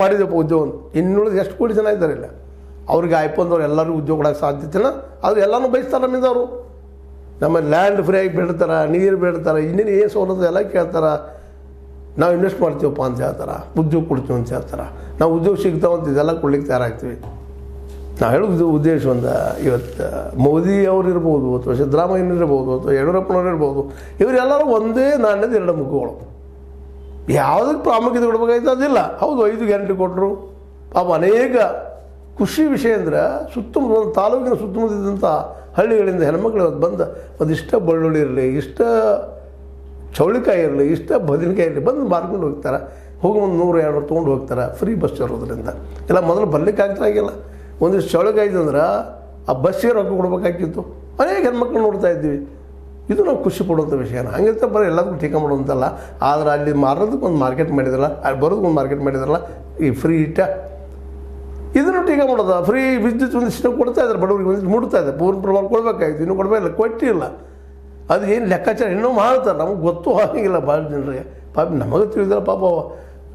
ಮಾಡಿದೆಪ್ಪ ಉದ್ಯೋಗ ಇನ್ನುಳಿದ ಎಷ್ಟು ಕೋಟಿ ಜನ ಇದ್ದಾರೆ ಇಲ್ಲ ಅವ್ರಿಗೆ ಐಪಂದವ್ರು ಎಲ್ಲರಿಗೂ ಉದ್ಯೋಗ ಕೊಡೋಕ್ಕೆ ಸಾಧ್ಯತೆನ ಅದು ಎಲ್ಲನೂ ಬಯಸ್ತಾರೆ ನಮ್ಮಿಂದವರು ನಮ್ಮ ಲ್ಯಾಂಡ್ ಫ್ರೀಯಾಗಿ ಬೇಡ್ತಾರೆ ನೀರು ಬೇಡ್ತಾರೆ ಇನ್ನೇನು ಏನು ಸೌಲಭ್ಯ ಎಲ್ಲ ಕೇಳ್ತಾರೆ ನಾವು ಇನ್ವೆಸ್ಟ್ ಮಾಡ್ತೀವಪ್ಪ ಅಂತ ಹೇಳ್ತಾರೆ ಉದ್ಯೋಗ ಕೊಡ್ತೀವಿ ಅಂತ ಹೇಳ್ತಾರೆ ನಾವು ಉದ್ಯೋಗ ಸಿಗ್ತಾವಂತ ಇದೆಲ್ಲ ಕೊಡ್ಲಿಕ್ಕೆ ತಯಾರಾಗ್ತೀವಿ ನಾವು ಹೇಳೋದು ಉದ್ದೇಶ ಒಂದು ಇವತ್ತು ಮೋದಿ ಅವರು ಇರ್ಬೋದು ಅಥವಾ ಸಿದ್ದರಾಮಯ್ಯ ಇರ್ಬೋದು ಅಥವಾ ಯಡಿಯೂರಪ್ಪನವ್ರು ಇರ್ಬೋದು ಇವರೆಲ್ಲರೂ ಒಂದೇ ನಾಣ್ಯದ ಎರಡು ಮುಖಗಳು ಯಾವುದಕ್ಕೆ ಪ್ರಾಮುಖ್ಯತೆ ಕೊಡಬೇಕಾಯ್ತು ಅದಿಲ್ಲ ಹೌದು 5 ಗ್ಯಾರಂಟಿ ಕೊಟ್ಟರು ಪಾಪ ಅನೇಕ ಖುಷಿ ವಿಷಯ ಅಂದರೆ ಸುತ್ತಮುತ್ತ ತಾಲೂಕಿನ ಸುತ್ತಮುತ್ತಲಿದ್ದಂಥ ಹಳ್ಳಿಗಳಿಂದ ಹೆಣ್ಮಕ್ಳು ಇವತ್ತು ಬಂದು ಒಂದಿಷ್ಟ ಬೆಳ್ಳುಳ್ಳಿ ಇರಲಿ ಇಷ್ಟ ಚೌಳಿಕಾಯಿ ಇರಲಿ ಇಷ್ಟ ಬದನೆಕಾಯಿ ಇರಲಿ ಬಂದು ಮಾರ್ಕೊಂಡು ಹೋಗ್ತಾರೆ ಹೋಗಿ ಒಂದು 100-200 ತೊಗೊಂಡು ಹೋಗ್ತಾರೆ ಫ್ರೀ ಬಸ್ ಇರೋದ್ರಿಂದ ಇಲ್ಲ ಮೊದಲು ಬರ್ಲಿಕ್ಕೆ ಆಗ್ತಾಗಿಲ್ಲ ಒಂದಿಷ್ಟು ಚೌಳಿಕಾಯಿ ಅಂದ್ರೆ ಆ ಬಸ್ಸಿಗೆ ರೊಕ್ಕ ಕೊಡ್ಬೇಕಾಗಿತ್ತು ಅನೇಕ ಹೆಣ್ಮಕ್ಳು ನೋಡ್ತಾ ಇದ್ದೀವಿ ಇದು ನಾವು ಖುಷಿ ಪಡುವಂಥ ವಿಷಯನ ಹಂಗಿರ್ತ ಬರೀ ಎಲ್ಲದಕ್ಕೂ ಟೀಕೆ ಮಾಡುವಂತಲ್ಲ ಆದರೆ ಅಲ್ಲಿ ಮಾರೋದಕ್ಕೆ ಒಂದು ಮಾರ್ಕೆಟ್ ಮಾಡಿದ್ರಲ್ಲ ಅಲ್ಲಿ ಬರೋದಕ್ಕೆ ಒಂದು ಮಾರ್ಕೆಟ್ ಮಾಡಿದ್ರಲ್ಲ ಈ ಫ್ರೀ ಇಟ್ಟ ಇದನ್ನು ಟೀಕೆ ಮಾಡೋದು ಫ್ರೀ ವಿದ್ಯುತ್ ಒಂದಿಷ್ಟು ಕೊಡ್ತಾ ಇದ್ದಾರೆ ಬಡವರಿಗೆ ಒಂದಿಷ್ಟು ಮುಡ್ತಾ ಇದೆ ಪೂರ್ಣ ಪ್ರಮಾಣ ಕೊಡಬೇಕಾಯ್ತು ಇನ್ನೂ ಕೊಡಬೇಕಿಲ್ಲ ಕೊಟ್ಟಿಲ್ಲ ಅದು ಏನು ಲೆಕ್ಕಾಚಾರ ಇನ್ನೂ ಮಾಡ್ತಾರೆ ನಮಗೆ ಗೊತ್ತು ಆಗಿಲ್ಲ ಭಾಳ ಜನರಿಗೆ ಪಾಪ ನಮಗೆ ತಿಳಿದ್ರೆ ಪಾಪ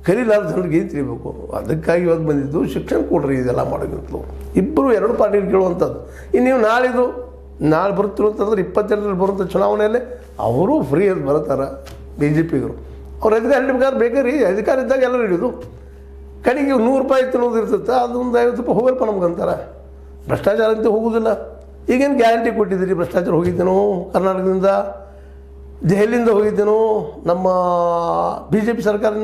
ಕರೀಲಾರ ಜನರಿಗೆ ಏನು ತಿಳಿಬೇಕು ಅದಕ್ಕಾಗಿ ಇವತ್ತು ಬಂದಿದ್ದು ಶಿಕ್ಷಣ ಕೊಡ್ರಿ ಇದೆಲ್ಲ ಮಾಡೋಗಿಂತಲೂ ಇಬ್ಬರು 2 ಪಾರ್ಟಿಗಳು ಕೇಳುವಂಥದ್ದು ಇನ್ನು ನೀವು ನಾಳೆ ಬರ್ತಿರುವಂತಂದ್ರೆ 22ರಲ್ಲಿ ಬರುವಂಥ ಚುನಾವಣೆಯಲ್ಲಿ ಅವರು ಫ್ರೀ ಅಂತ ಬರ್ತಾರೆ BJPಗರು ಅವ್ರು ಅಧಿಕಾರ ಹಿಡಿಬೇಕಾದ್ರೆ ಬೇಕಾರಿ ಅಧಿಕಾರ ಇದ್ದಾಗ ಎಲ್ಲ ಹಿಡಿಯೋದು ಕಡೆಗೆ ₹100 ತಿನ್ನೋದು ಇರ್ತದೆ ಅದೊಂದು ₹50 ಹೋಗಲ್ಪ ನಮ್ಗೆ ಅಂತಾರೆ ಭ್ರಷ್ಟಾಚಾರ ಅಂತ ಹೋಗೋದಿಲ್ಲ ಈಗೇನು ಗ್ಯಾರಂಟಿ ಕೊಟ್ಟಿದ್ದೀರಿ ಭ್ರಷ್ಟಾಚಾರ ಹೋಗಿದ್ದೇನೋ ಕರ್ನಾಟಕದಿಂದ ದೆಹಲಿಯಿಂದ ಹೋಗಿದ್ದೇನೋ ನಮ್ಮ BJP ಸರ್ಕಾರದಿಂದ